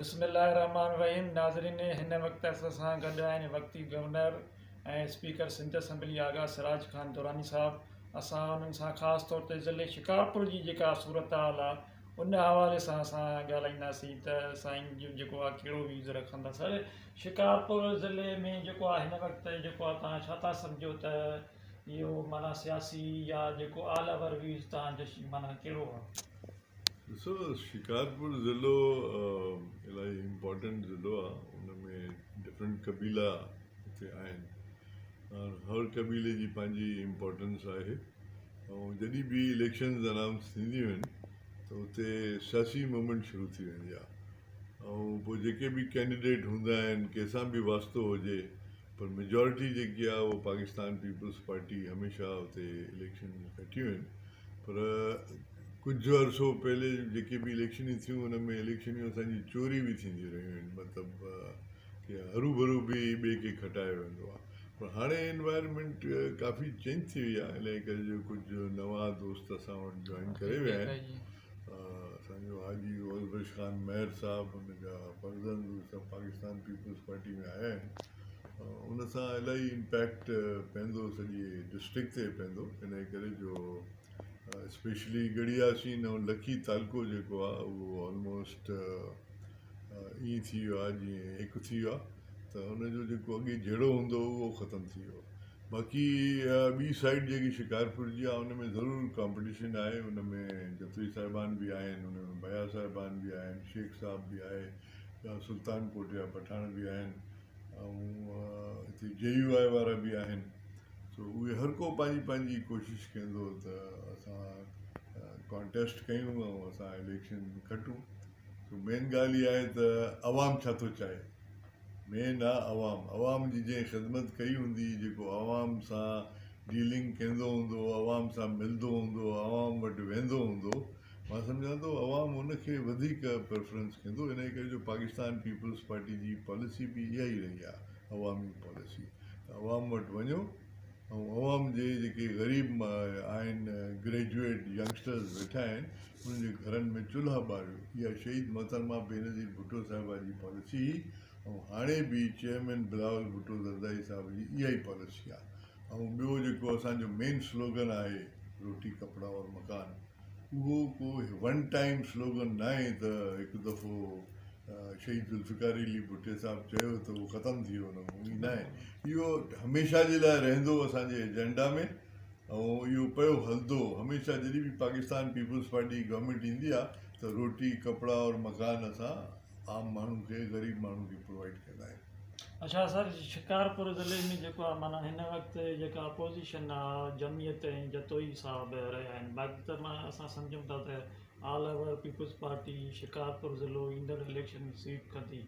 बिस्मिल्लाहिर्रहमानिर्रहीम। नाज़रीन, हिन वक़्तु असां सां गॾु आहिनि वक़्ती गवर्नर ऐं स्पीकर सिंध असम्बली आगा सराज खान दुरानी साहब। असां उन्हनि सां ख़ासि तौर ते ज़िले शिकारपुर जी जेका सूरत हाल आहे उन हवाले सां असां ॻाल्हाईंदासीं त साईं जो जेको आहे कहिड़ो व्यूज़ रखंदा। सर, शिकारपुर ज़िले में जेको आहे हिन वक़्तु जेको आहे तव्हां छा था सम्झो त इहो माना सियासी या जेको ऑल ओवर व्यूज़ तव्हांजो माना कहिड़ो आहे? ॾिसो, शिकारपुर ज़िलो इलाही इम्पोर्टेंट ज़िलो आहे। उन में डिफरेंट कबीला हिते आहिनि और हर कबीले जी पंहिंजी इम्पोर्टेंस आहे। ऐं जॾहिं बि इलेक्शन्स अनाउंस थींदियूं आहिनि त उते सियासी मूवमेंट शुरू थी वेंदी आहे ऐं पोइ जेके बि कैंडिडेट हूंदा आहिनि कंहिंसां बि वास्तो हुजे, पर मेजॉरिटी जेकी आहे उहो पाकिस्तान पीपल्स पार्टी हमेशह उते इलेक्शन खटियूं आहिनि। पर कुझु अर्सो पहले जेके बि इलेक्शनियूं थियूं उन में इलेक्शनियूं असांजी चोरी बि थींदियूं रहियूं आहिनि, मतिलबु की हरू भरू बि ॿिए खे खटायो वेंदो आहे। पर हाणे एनवायरमेंट काफ़ी चेंज थी वई आहे, इन करे जो कुझु नवां दोस्त असां वटि जॉइन करे विया आहिनि। असांजो हाजी ओलबश ख़ान महर साहबु, हुनजा फर्ज़ंद सभु पाकिस्तान पीपल्स पार्टी में आया आहिनि। उन सां इलाही इम्पैक्ट पवंदो, सॼे डिस्ट्रिक्ट ते पवंदो, इन करे जो स्पेशली गड़ियासीन ऐं लखी तालको जेको आहे उहो ऑलमोस्ट ईअं थी वियो आहे जीअं हिकु थी वियो आहे, त हुनजो जेको अॻे जहिड़ो हूंदो उहो ख़तमु थी वियो। बाक़ी ॿी साइड जेकी शिकारपुर जी आहे उन में ज़रूरु कॉम्पिटिशन आहे। उन में जतोई साहिबान बि आहिनि, उन में भया साहिबान बि आहिनि, शेख साहब बि आहे, या सुल्तानकोट जा पठाण बि आहिनि, ऐं हिते JUI वारा बि आहिनि। सो उहे हर को पंहिंजी पंहिंजी कोशिशि कंदो त असां कॉन्टेस्ट कयूं ऐं असां इलेक्शन खटूं। सो मेन ॻाल्हि इहा आहे त अवाम छा थो चाहे। मेन आहे अवाम जी जंहिं ख़िदमत कई हूंदी, जेको अवाम सां डीलिंग कंदो हूंदो, अवाम सां मिलंदो हूंदो, अवाम वटि वेंदो हूंदो, मां सम्झां थो अवाम उनखे वधीक प्रेफरेंस कंदो। इन करे जो पाकिस्तान पीपल्स पार्टी जी पॉलिसी बि इहा ई रही आहे, अवामी पॉलिसी। अवाम वटि वञो ऐं अवाम जे जेके ग़रीब आहिनि, ग्रेजुएट यंगस्टर्स वेठा आहिनि, उन्हनि जे घरनि में चुल्हा ॿारियो। इहा शहीद मोहतरमा बेनज़ीर भुट्टो साहिबा जी पॉलिसी ऐं हाणे बि चेयरमैन बिलावल भुट्टो ज़रदारी साहिब जी इहा ई पॉलिसी आहे। ऐं ॿियो जेको असांजो मेन स्लोगन आहे, रोटी कपिड़ा और मकान, उहो को वन टाइम स्लोगन न आहे त हिकु दफ़ो शहीद ज़ुल्फ़िकार अली भुट्टे साहिबु चयो त उहो ख़तमु थी वियो, न न आहे। इहो हमेशह जे लाइ रहंदो असांजे एजेंडा में ऐं इहो पियो हलंदो हमेशह। जॾहिं बि पाकिस्तान पीपल्स पार्टी गवर्नमेंट ईंदी आहे त रोटी कपिड़ा और मकान असां आम माण्हू खे, ग़रीब माण्हू खे प्रोवाइड कंदा आहियूं। अच्छा सर, शिकारपुर ज़िले में जेको आहे माना हिन वक़्तु जेका अपोज़िशन आहे जमीयत ऐं जतोई साहब रहिया आहिनि। बाक़ी त असां सम्झूं था त ऑल ओवर पीपल्स पार्टी शिकारपुर ज़िलो ईंदड़ इलेक्शन में सीट कंदी।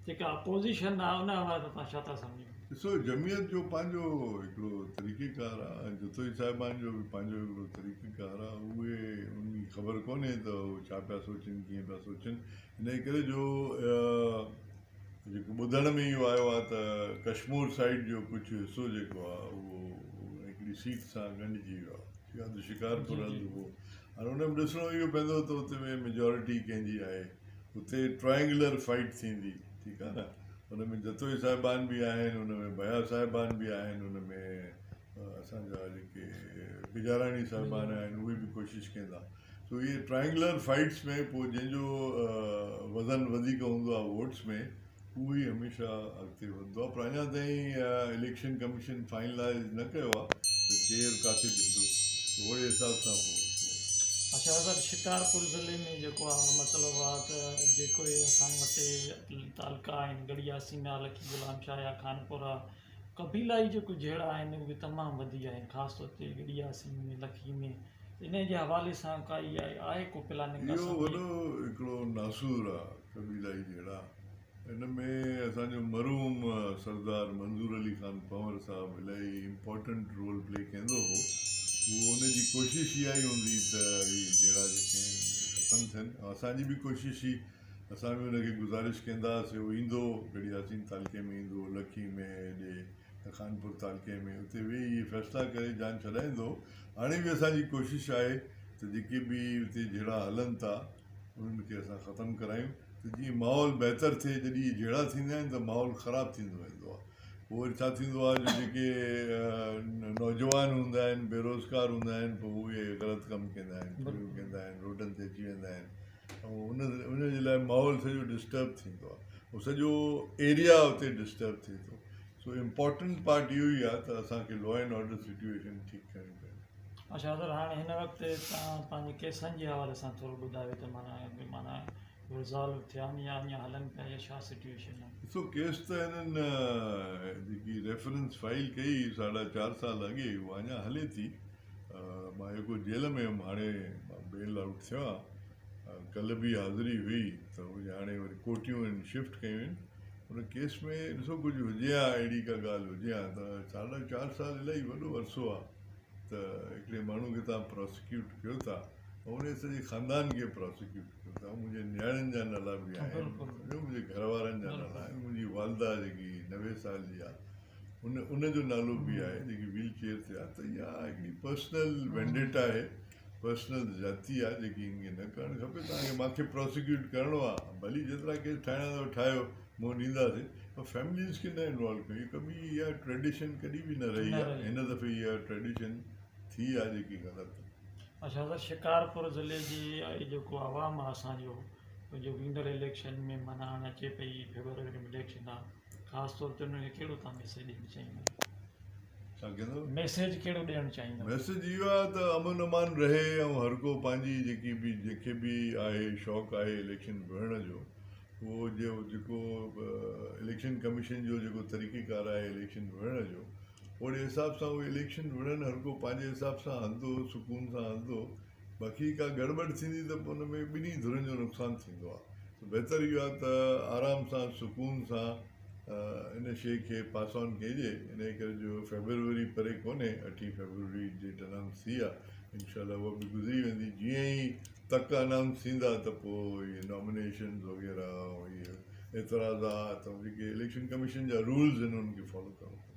जेका अपोज़िशन आहे उन हवाले तव्हां छा था सम्झो? ॾिसो, जमीयत जो पंहिंजो हिकिड़ो तरीक़ेकार आहे ऐं जतोई साहिबान जो बि पंहिंजो हिकिड़ो तरीक़ेकार आहे। उहे उनजी ख़बर कोन्हे त उहे छा पिया सोचनि, कीअं पिया सोचनि। इन करे जो जेको ॿुधण में इहो आयो आहे त कश्मीर साइड जो कुझु हिसो जेको आहे उहो हिकिड़ी सीट सां ॻंढिजी वियो आहे, या त शिकारपुर हंधि उहो। हाणे हुन में ॾिसणो इहो पवंदो त उते में मेजॉरिटी कंहिंजी आहे। उते ट्रायंगुलर फाइट थींदी, ठीकु आहे न। हुन में जतोई साहिबान बि आहिनि, हुन में भया साहिबान बि आहिनि, हुन में असांजा जेके बिजाराणी साहिबान आहिनि उहे बि कोशिशि कंदा। सो इहे ट्रायंगुलर फाइट्स में पोइ जंहिंजो वज़न वधीक हूंदो आहे वोट्स में, उहो ई हमेशह अॻिते वधंदो आहे। पर अञा ताईं इलेक्शन कमीशन फाइनलाइज़ न कयो आहे त केरु किथे ॾींदो, ओड़े हिसाब सां पोइ। अच्छा सर, शिकारपुर ज़िले में जेको आहे मतिलबु आहे त जेको असां वटि तालका आहिनि, गड़ियासीन आहे, लखी गुलाम शाह या खानपुर आहे, कबीलाई जेको जहिड़ा आहिनि उहे तमामु वधी आहिनि, ख़ासि तौर ते गड़ियासीन में, लखी में। इन जे हवाले सां काई आहे को प्लानिंग? इहो वॾो हिकिड़ो नासूर आहे कबीलाई जहिड़ा। इन में असांजो मरूम सरदार मंज़ूर अली ख़ान पंवर साहिबु इलाही इम्पोर्टेंट रोल प्ले कंदो हो। उहो उनजी कोशिशि इहा ई हूंदी त हीअ जहिड़ा जेके ख़तमु थियनि। असांजी बि कोशिशि हुई, असां बि हुनखे गुज़ारिश कंदासीं, उहो ईंदो गड़ियासीन तालके में, ईंदो लखी में, हेॾे खानपुर तालके में, उते वेही इहे फ़ैसिला करे जान छॾाईंदो। हाणे बि असांजी कोशिशि आहे त जेके बि उते जहिड़ा हलनि था उन्हनि खे असां ख़तमु करायूं। त जीअं माहौल बहितर थिए, जॾहिं इहे जहिड़ा थींदा आहिनि त माहौल ख़राबु थींदो वेंदो आहे। पोइ वरी छा थींदो आहे, जो जेके नौजवान हूंदा आहिनि, बेरोज़गार हूंदा आहिनि, पोइ उहे ग़लति कमु कंदा आहिनि, चोरियूं कंदा आहिनि, रोडनि ते अची वेंदा आहिनि, ऐं उनजे लाइ माहौल सॼो डिस्टर्ब थींदो आहे, उहो सॼो एरिया उते डिस्टर्ब थिए थो। सो इम्पॉर्टेंट पार्ट इहो ई आहे त असांखे लॉ एंड ऑर्डर सिचुएशन ठीकु करणी पए। अच्छा सर, हाणे हिन वक़्तु तव्हां पंहिंजे केसनि जे हवाले सां थोरो ॿुधायो त माना रिज़ॉल्व थिया आहिनि या अञा हलनि पिया, या छा सिचुएशन आहे? ॾिसो, केस त हिननि जेकी रेफरेंस फाइल कई 4.5 साल अॻे, उहा अञा हले थी। मां जेको जेल में हुयुमि, हाणे बेल आउट थियो आहे, कल्ह बि हाज़िरी हुई, त उहे हाणे वरी कोर्टियूं आहिनि शिफ्ट कयूं आहिनि। हुन केस में ॾिसो कुझु हुजे हा, अहिड़ी का ॻाल्हि हुजे हा, त 4.5 साल इलाही वॾो अरसो आहे त हिकिड़े माण्हू खे तव्हां प्रोसिक्यूट कयो था, ऐं उन सॼे ख़ानदान खे प्रोसिक्यूट कयो था। मुंहिंजे नियाणियुनि जा नाला बि आहिनि, मुंहिंजे घर वारनि जा नाला आहिनि, मुंहिंजी वालदा जेकी 90 साल जी आहे, उनजो नालो बि आहे, जेकी व्हील चेयर ते आहे। त इहा हिकिड़ी पर्सनल वेंडेटा आहे, पर्सनल ज़ाती आहे, जेकी ईअं न करणु खपे। तव्हांखे मूंखे प्रोसिक्यूट करिणो आहे, भली जेतिरा केस ठाहिणा अथव ठाहियो, मुंहुं ॾींदासीं, पर फैमिलीज़ खे न इन्वॉल्व कयो। कभी इहा ट्रेडिशन कॾहिं बि न रही आहे, हिन दफ़े इहा ट्रेडिशन थी आहे जेकी ग़लति। अच्छा सर, शिकारपुर ज़िले जी जेको आवाम आहे असांजो, जो ईंदड़ इलेक्शन में माना हाणे अचे पई, फेब्रुअरी में इलेक्शन आहे, ख़ासि तौर ते उनखे कहिड़ो तव्हां मैसेज ॾियणु चाहींदा? छा कंदव? मैसेज कहिड़ो ॾियणु चाहींदा? मैसेज इहो आहे त अमन अमान रहे, ऐं हर को पंहिंजी जंहिंखे बि आहे शौक़ु आहे इलेक्शन विढ़ण जो, उहो जेको इलेक्शन कमीशन जो जेको तरीक़ेकार आहे इलेक्शन विढ़ण जो, ओड़े हिसाब सां उहे इलेक्शन विढ़नि, हर को पंहिंजे हिसाब सां हलंदो, सुकून सां हलंदो। बाक़ी का गड़बड़ थींदी त पोइ हुन में ॿिन्ही धुरनि जो नुक़सानु थींदो आहे। बहितर इहो आहे त आराम सां, सुकून सां इन शइ खे पास ऑन कजे। इन करे जो फेब्रुअरी परे कोन्हे, 8 फेब्रुअरी डेट अनाउंस थी आहे, इनशाला उहा बि गुज़री वेंदी। जीअं ई तक अनाउंस थींदा त पोइ इहे नॉमिनेशन वग़ैरह, इहे एतिराज़ात, जेके इलेक्शन कमीशन जा रूल्स आहिनि, उन्हनि खे फॉलो करणो।